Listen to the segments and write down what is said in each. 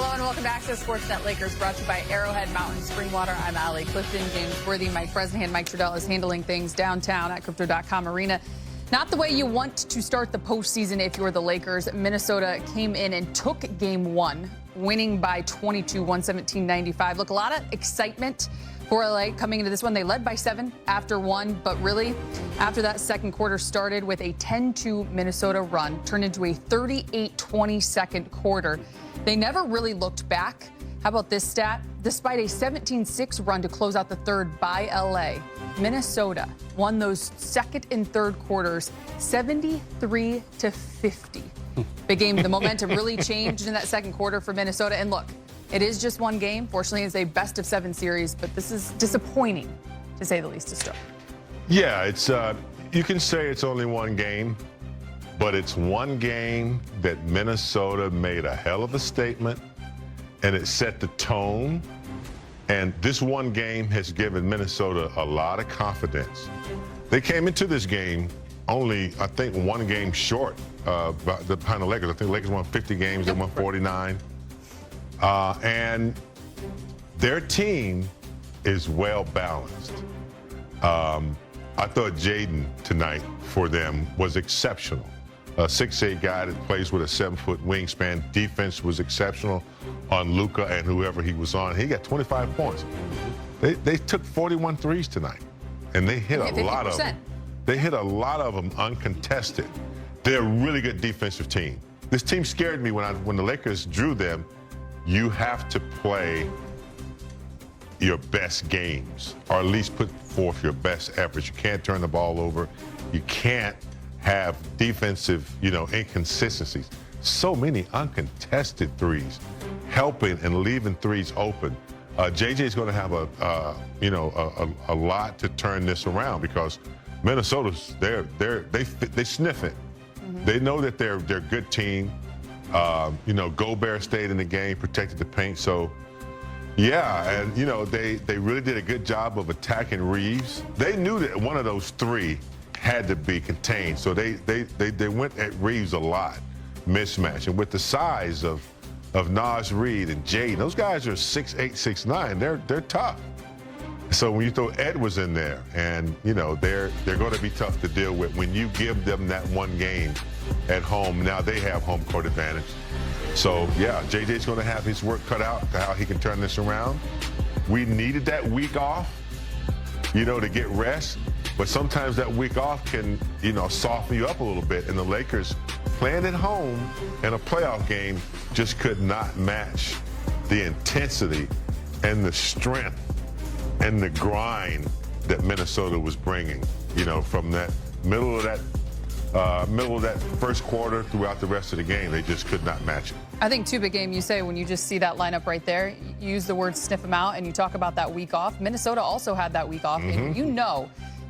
Hello and welcome back to Sportsnet Lakers, brought to you by Arrowhead Mountain Springwater. I'm Allie Clifton. James Worthy, Mike Bresnahan, Mike Trudell is handling things downtown at Crypto.com Arena. Not the way you want to start the postseason if you're the Lakers. Minnesota came in and took game one, winning by 22, 117-95. Look, a lot of excitement for LA coming into this one. They led by 7 after 1, but really, after that second quarter started with a 10-2 Minnesota run, turned into a 38-20 second quarter. They never really looked back. How about this stat? Despite a 17-6 run to close out the third by LA, Minnesota won those second and third quarters 73-50. Big game. The momentum really changed in that second quarter for Minnesota. And look, it is just one game. Fortunately, it's a best-of-7 series, but this is disappointing, to say the least, to start. Yeah, it's you can say it's only one game, but it's one game that Minnesota made a hell of a statement, and it set the tone. And this one game has given Minnesota a lot of confidence. They came into this game only, I think, one game short behind the Lakers. I think the Lakers won 50 games, they won 49. And their team is well balanced. I thought Jaden tonight for them was exceptional. A 6'8" guy that plays with a 7-foot wingspan. Defense was exceptional on Luka and whoever he was on. He got 25 points. They took 41 threes tonight, and they hit a lot of them. They hit a lot of them uncontested. They're a really good defensive team. This team scared me when the Lakers drew them. You have to play your best games, or at least put forth your best efforts. You can't turn the ball over. You can't have defensive, inconsistencies. So many uncontested threes, helping and leaving threes open. JJ's going to have a lot to turn this around, because Minnesota's they sniff it. Mm-hmm. They know that they're a good team. Gobert stayed in the game, protected the paint. So, yeah, and, they really did a good job of attacking Reeves. They knew that one of those three had to be contained. So they went at Reeves a lot, mismatch. And with the size of Naz Reid and Jaden, those guys are 6'8", 6'9". They're tough. So when you throw Edwards in there, and, they're going to be tough to deal with when you give them that one game at home. Now they have home court advantage. So, yeah, JJ's going to have his work cut out to how he can turn this around. We needed that week off, to get rest. But sometimes that week off can, soften you up a little bit. And the Lakers playing at home in a playoff game just could not match the intensity and the strength and the grind that Minnesota was bringing, from that middle of that first quarter throughout the rest of the game. They just could not match it. I think, too, big game, you say when you just see that lineup right there, you use the word sniff them out, and you talk about that week off. Minnesota also had that week off, and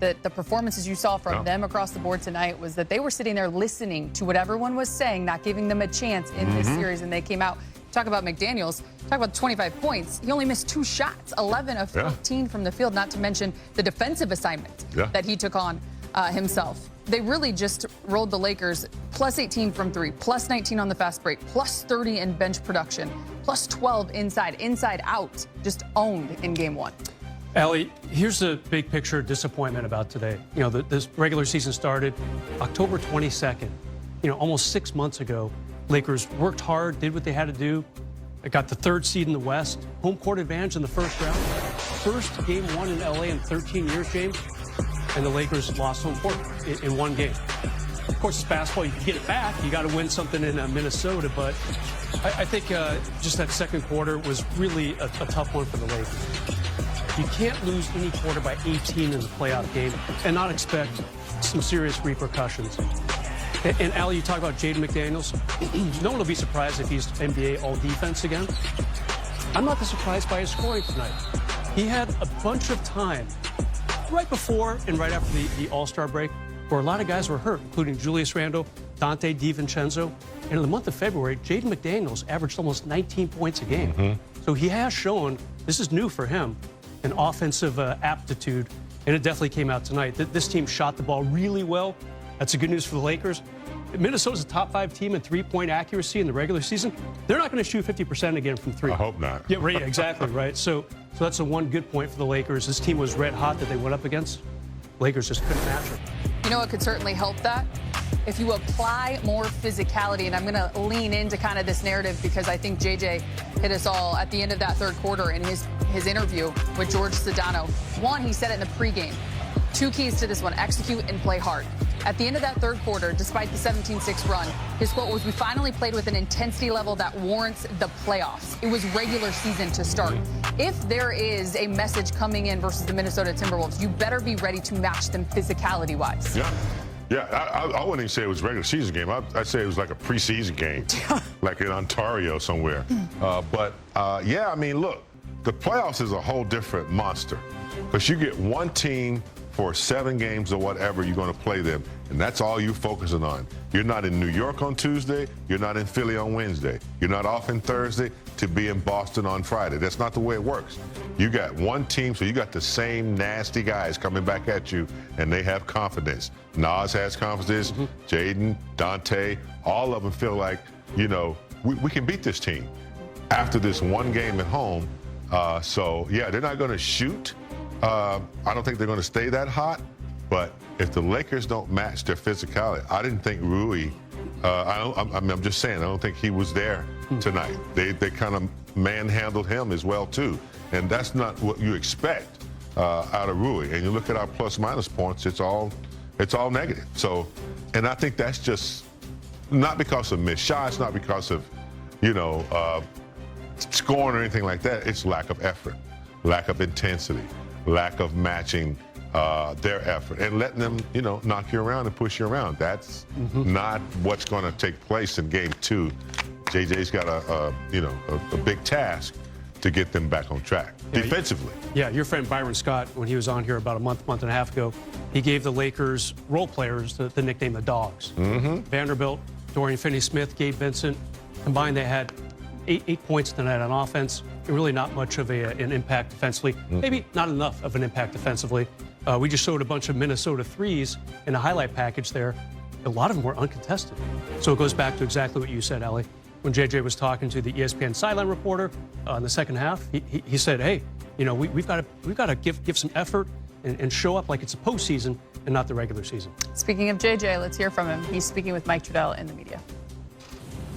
that the performances you saw from them across the board tonight was that they were sitting there listening to what everyone was saying, not giving them a chance in this series, and they came out. Talk about McDaniels, talk about 25 points. He only missed 2 shots, 11 of 15 from the field, not to mention the defensive assignment that he took on himself. They really just rolled the Lakers plus 18 from 3, plus 19 on the fast break, plus 30 in bench production, plus 12 inside out, just owned in game one. Allie, here's the big picture disappointment about today. This regular season started October 22nd. Almost 6 months ago. Lakers worked hard, did what they had to do. They got the 3rd seed in the West, home court advantage in the first round. First game won in LA in 13 years, James, and the Lakers lost home court in one game. Of course, it's basketball. You can get it back. You got to win something in Minnesota, but I think just that second quarter was really a tough one for the Lakers. You can't lose any quarter by 18 in the playoff game and not expect some serious repercussions. And, Allie, you talk about Jaden McDaniels. No one will be surprised if he's NBA all-defense again. I'm not that surprised by his scoring tonight. He had a bunch of time right before and right after the All-Star break where a lot of guys were hurt, including Julius Randle, Dante DiVincenzo. And in the month of February, Jaden McDaniels averaged almost 19 points a game. So he has shown, this is new for him, an offensive aptitude, and it definitely came out tonight. This team shot the ball really well. That's the good news for the Lakers. Minnesota's a top 5 team in three-point accuracy in the regular season. They're not going to shoot 50% again from three. I hope not. Yeah, right, exactly, right. So that's a one good point for the Lakers. This team was red hot that they went up against. Lakers just couldn't match it. You know what could certainly help that? If you apply more physicality, and I'm going to lean into kind of this narrative because I think JJ hit us all at the end of that third quarter in his interview with George Sedano. One, he said it in the pregame. 2 keys to this one: execute and play hard. At the end of that third quarter, despite the 17-6 run, his quote was, "We finally played with an intensity level that warrants the playoffs." It was regular season to start. If there is a message coming in versus the Minnesota Timberwolves, you better be ready to match them physicality-wise. Yeah, I wouldn't even say it was a regular season game. I'd say it was like a preseason game, like in Ontario somewhere. Yeah, I mean, look, the playoffs is a whole different monster because you get one team for 7 games or whatever you're going to play them, and that's all you're focusing on. You're not in New York on Tuesday. You're not in Philly on Wednesday. You're not off in Thursday to be in Boston on Friday. That's not the way it works. You got one team, so you got the same nasty guys coming back at you, and they have confidence. Nas has confidence. Jaden, Dante, all of them feel like, you know, we can beat this team after this one game at home. So, yeah, they're not going to shoot. I don't think they're going to stay that hot. But if the Lakers don't match their physicality, I didn't think Rui, I'm just saying, I don't think he was there tonight. They kind of manhandled him as well, too. And that's not what you expect out of Rui. And you look at our plus-minus points, it's all negative. So, and I think that's just not because of missed shots, not because of, you know, scoring or anything like that. It's lack of effort, lack of intensity, lack of matching their effort and letting them, you know, knock you around and push you around. That's not what's going to take place in Game 2. JJ's got a big task to get them back on track defensively. Yeah, your friend Byron Scott, when he was on here about a month and a half ago, he gave the Lakers role players the nickname the Dogs. Vanderbilt, Dorian Finney-Smith, Gabe Vincent, combined they had eight points tonight on offense. Really not much of an impact defensively. Maybe not enough of an impact defensively. We just showed a bunch of Minnesota threes in a highlight package there. A lot of them were uncontested. So it goes back to exactly what you said, Allie. When JJ was talking to the ESPN sideline reporter in the second half, he said, "Hey, you know, we've got to give some effort and show up like it's a postseason and not the regular season." Speaking of JJ, let's hear from him. He's speaking with Mike Trudell in the media.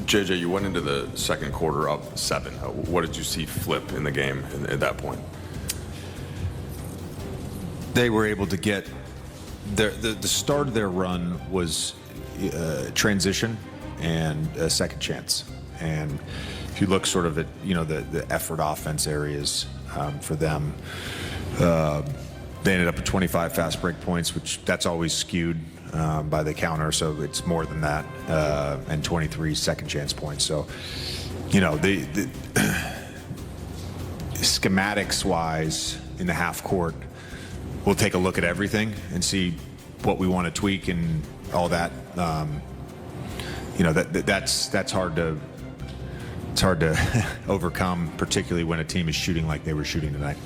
JJ, you went into the second quarter up 7. What did you see flip in the game at that point? They were able to get the start of their run was transition and a second chance. And if you look sort of at, you know, the effort offense areas for them, they ended up with 25 fast break points, which that's always skewed by the counter, so it's more than that, and 23 second chance points. So, you know, the schematics wise in the half court, we'll take a look at everything and see what we want to tweak and all that. You know, that's hard to overcome, particularly when a team is shooting like they were shooting tonight.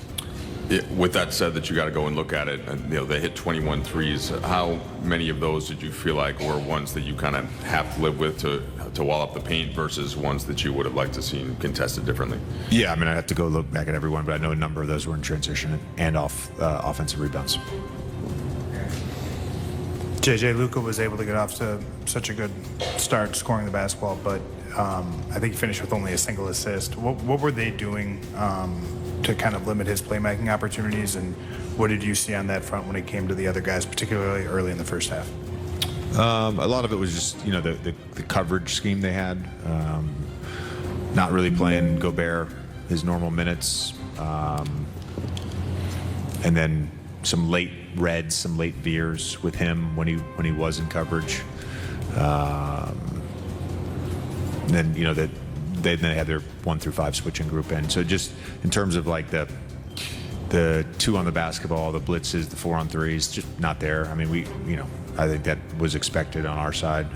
With that said, that you got to go and look at it, and, you know, they hit 21 threes. How many of those did you feel like were ones that you kind of have to live with to wall up the paint versus ones that you would have liked to see contested differently? Yeah, I mean, I have to go look back at everyone, but I know a number of those were in transition and off offensive rebounds. JJ, Luka was able to get off to such a good start scoring the basketball, but I think he finished with only a single assist. What were they doing to kind of limit his playmaking opportunities, and what did you see on that front when it came to the other guys, particularly early in the first half? A lot of it was just, you know, the coverage scheme they had, not really playing Gobert his normal minutes, and then some late reds, some late veers with him when he was in coverage. Then, you know, that they had their 1 through 5 switching group in. So just in terms of like the 2 on the basketball, the blitzes, the 4 on 3s, just not there. I mean, I think that was expected on our side.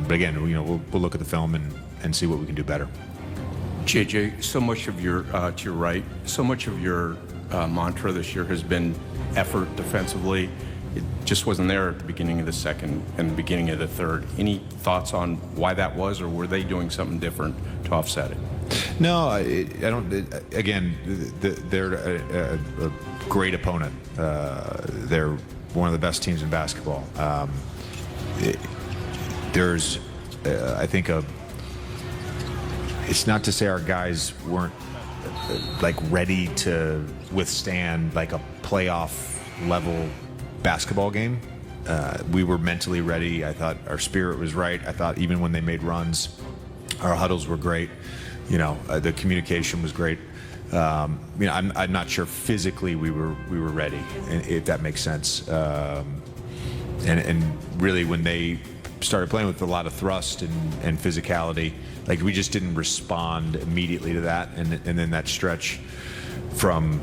But again, you know, we'll look at the film and see what we can do better. JJ, so much of your, to your right, so much of your mantra this year has been effort defensively. it just wasn't there at the beginning of the second and the beginning of the third. Any thoughts on why that was, or were they doing something different to offset it? No, I don't. Again, they're a great opponent. They're one of the best teams in basketball. There's, I think, it's not to say our guys weren't like ready to withstand like a playoff level basketball game. We were mentally ready. I thought our spirit was right. I thought even when they made runs, our huddles were great. You know, the communication was great. You know, I'm not sure physically we were ready, if that makes sense. And really, when they started playing with a lot of thrust and physicality, like we just didn't respond immediately to that. And then that stretch from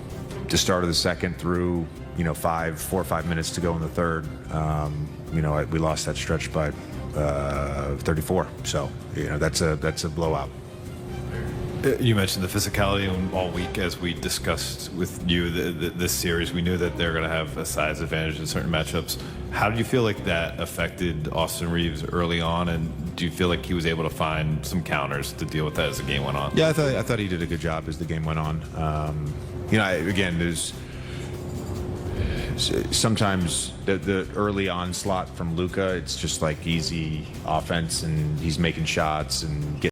the start of the second through, you know, 4 or 5 minutes to go in the third, you know, we lost that stretch by 34. So, you know, that's a blowout. You mentioned the physicality all week as we discussed with you this series. We knew that they're going to have a size advantage in certain matchups. How did you feel like that affected Austin Reeves early on, and do you feel like he was able to find some counters to deal with that as the game went on? Yeah, I thought he did a good job as the game went on. You know, again, there's sometimes the early onslaught from Luka, it's just like easy offense, and he's making shots and getting